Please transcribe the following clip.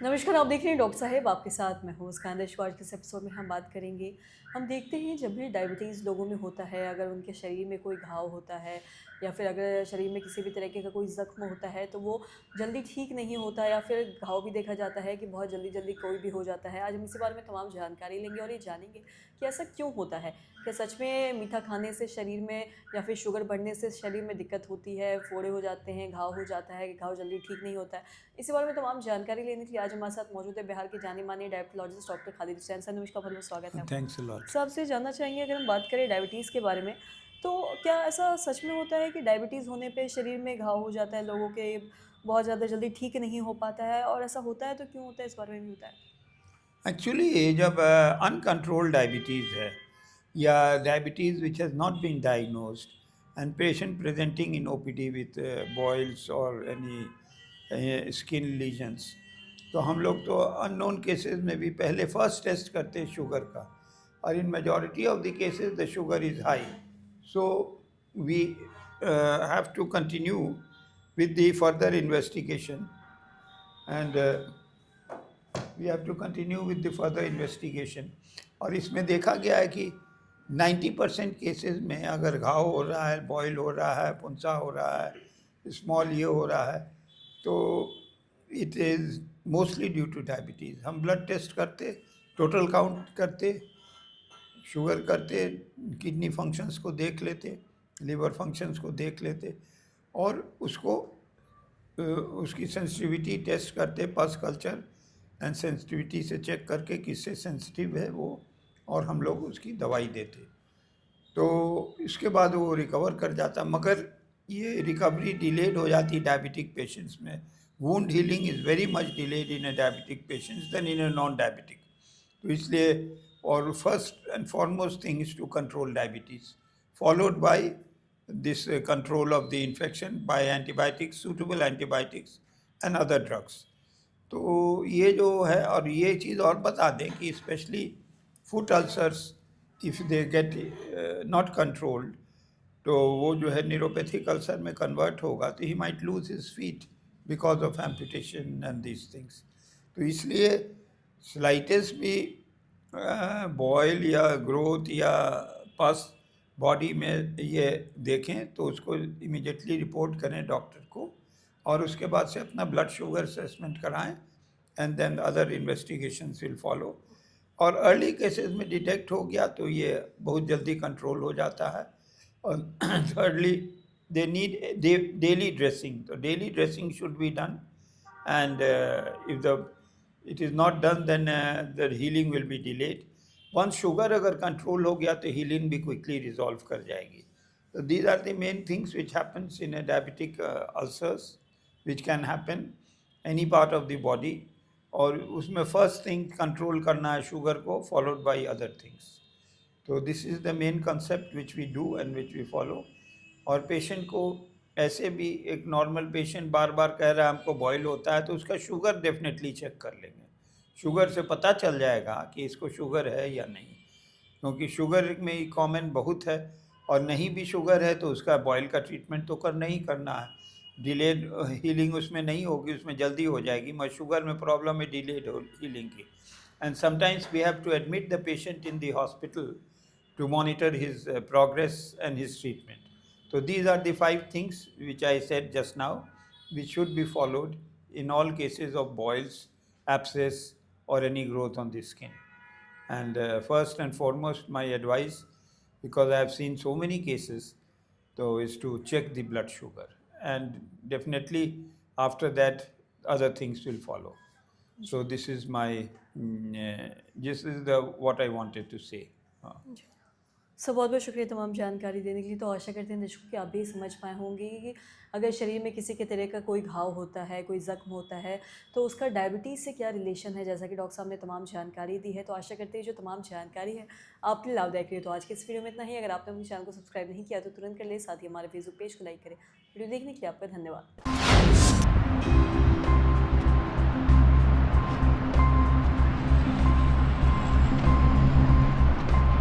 नमस्कार, आप देख रहे हैं डॉक्टर साहेब, आपके साथ मैं हूँ मुस्कान देशवाल। आज के इस एपिसोड में हम बात करेंगे। हम देखते हैं जब भी डायबिटीज़ लोगों में होता है, अगर उनके शरीर में कोई घाव होता है या फिर अगर शरीर में किसी भी तरीके का कोई ज़ख्म होता है तो वो जल्दी ठीक नहीं होता, या फिर घाव भी देखा जाता है कि बहुत जल्दी-जल्दी कोई भी हो जाता है। आज हम इसी बारे में तमाम जानकारी लेंगे और ये जानेंगे कि ऐसा क्यों होता है? क्या सच में मीठा खाने से शरीर में या फिर शुगर बढ़ने से शरीर में दिक्कत होती है, फोड़े हो जाते हैं, घाव हो जाता है, घाव जल्दी ठीक नहीं होता है? इसी बारे में तमाम जानकारी लेने के लिए आज हमारे साथ मौजूद है बिहार के जाने-माने diabetologist doctor Khalid Hussain sir. नमस्कार, बहुत-बहुत स्वागत है आपका। Thanks a lot. सर, आपसे जानना चाहेंगे, अगर हम बात करें डायबिटीज़ के बारे में, तो क्या ऐसा सच में होता है कि डायबिटीज़ होने पे शरीर में घाव हो जाता है लोगों के, बहुत ज़्यादा जल्दी ठीक नहीं हो पाता है, और ऐसा होता है तो क्यों होता है, इस बारे में भी बताएँ? एक्चुअली ये जब अनकंट्रोल्ड डायबिटीज़ है या diabetes which has not been diagnosed and patient presenting in OPD with boils और एनी स्किन लीजन्स, तो हम लोग तो अननोन केसेस में भी पहले फर्स्ट टेस्ट करते हैं शुगर का, और in majority of the cases the sugar is high. So we have to continue with the further investigation, and we have to continue with the further investigation। और इसमें देखा गया है कि 90% केसेस में अगर घाव हो रहा है, बॉयल हो रहा है, पुंसा हो रहा है, स्मॉल ये हो रहा है, तो it is mostly due two diabetes. हम ब्लड टेस्ट करते, टोटल काउंट करते, शुगर करते, किडनी फंक्शंस को देख लेते, लिवर फंक्शंस को देख लेते, और उसको उसकी सेंसिटिविटी टेस्ट करते, पल्स कल्चर एंड सेंसिटिविटी से चेक करके किससे सेंसिटिव है वो, और हम लोग उसकी दवाई देते। तो इसके बाद वो रिकवर कर जाता, मगर ये रिकवरी डिलेड हो जाती डायबिटिक पेशेंट्स में। Wound healing is very much delayed in a diabetic patients than in a non diabetic. तो इसलिए, और first and foremost thing is to control diabetes, followed by this control of the infection by antibiotics, suitable antibiotics and other drugs। तो ये जो है, और ये चीज़ और बता दें कि specially foot ulcers if they get not controlled, तो वो जो है न्यूरोपैथिक अल्सर में कन्वर्ट होगा, तो he might lose his feet because of amputation and these things. तो इसलिए स्लाइटेस्ट भी बॉयल या ग्रोथ या पस बॉडी में ये देखें तो उसको इमीडिएटली रिपोर्ट करें डॉक्टर को, और उसके बाद से अपना ब्लड शुगर असेसमेंट कराएं, and then other investigations will follow. और अर्ली केसेस में डिटेक्ट हो गया तो ये बहुत जल्दी कंट्रोल हो जाता है। और thirdly, they need daily dressing, so daily dressing should be done, and if it is not done, then the healing will be delayed। once sugar अगर control हो गया तो healing भी quickly resolve कर जाएगी। so these are the main things which happens in a diabetic ulcers, which can happen any part of the body, और उसमें first thing control करना है शुगर को, followed by other things। तो this is the main concept which we do and which we follow. और patient को, ऐसे भी एक नॉर्मल पेशेंट बार बार कह रहा है हमको बॉयल होता है, तो उसका शुगर डेफिनेटली चेक कर लेंगे। शुगर से पता चल जाएगा कि इसको शुगर है या नहीं, क्योंकि शुगर में ही कॉमन बहुत है, और नहीं भी शुगर है तो उसका बॉयल का ट्रीटमेंट तो करना ही करना है। डिलेड हीलिंग उसमें नहीं होगी, उसमें जल्दी हो जाएगी, मगर शुगर में प्रॉब्लम है डिलेड हीलिंग की। And sometimes we have to admit the patient in the hospital to monitor his progress and his treatment। So these are the 5 things which I said just now, which should be followed in all cases of boils, abscess or any growth on the skin। And first and foremost, my advice, because I have seen so many cases, so is to check the blood sugar, and definitely after that other things will follow। So this is my this is the what I wanted to say। जी। Sir, बहुत-बहुत शुक्रिया तमाम जानकारी देने के लिए। तो आशा करते हैं दर्शकों कि आप भी समझ पाए होंगे कि अगर शरीर में किसी के तरह का कोई घाव होता है, कोई ज़ख्म होता है, तो उसका डायबिटीज़ से क्या रिलेशन है, जैसा कि डॉक्टर साहब ने तमाम जानकारी दी है। तो आशा करते हैं जो तमाम जानकारी है आपके लिए लाभदायक रही। तो आज के इस वीडियो में इतना ही। अगर आपने अपने चैनल को सब्सक्राइब नहीं किया तो तुरंत कर लें, साथ ही हमारे फेसबुक पेज को लाइक करें। वीडियो देखने के लिए आपका धन्यवाद।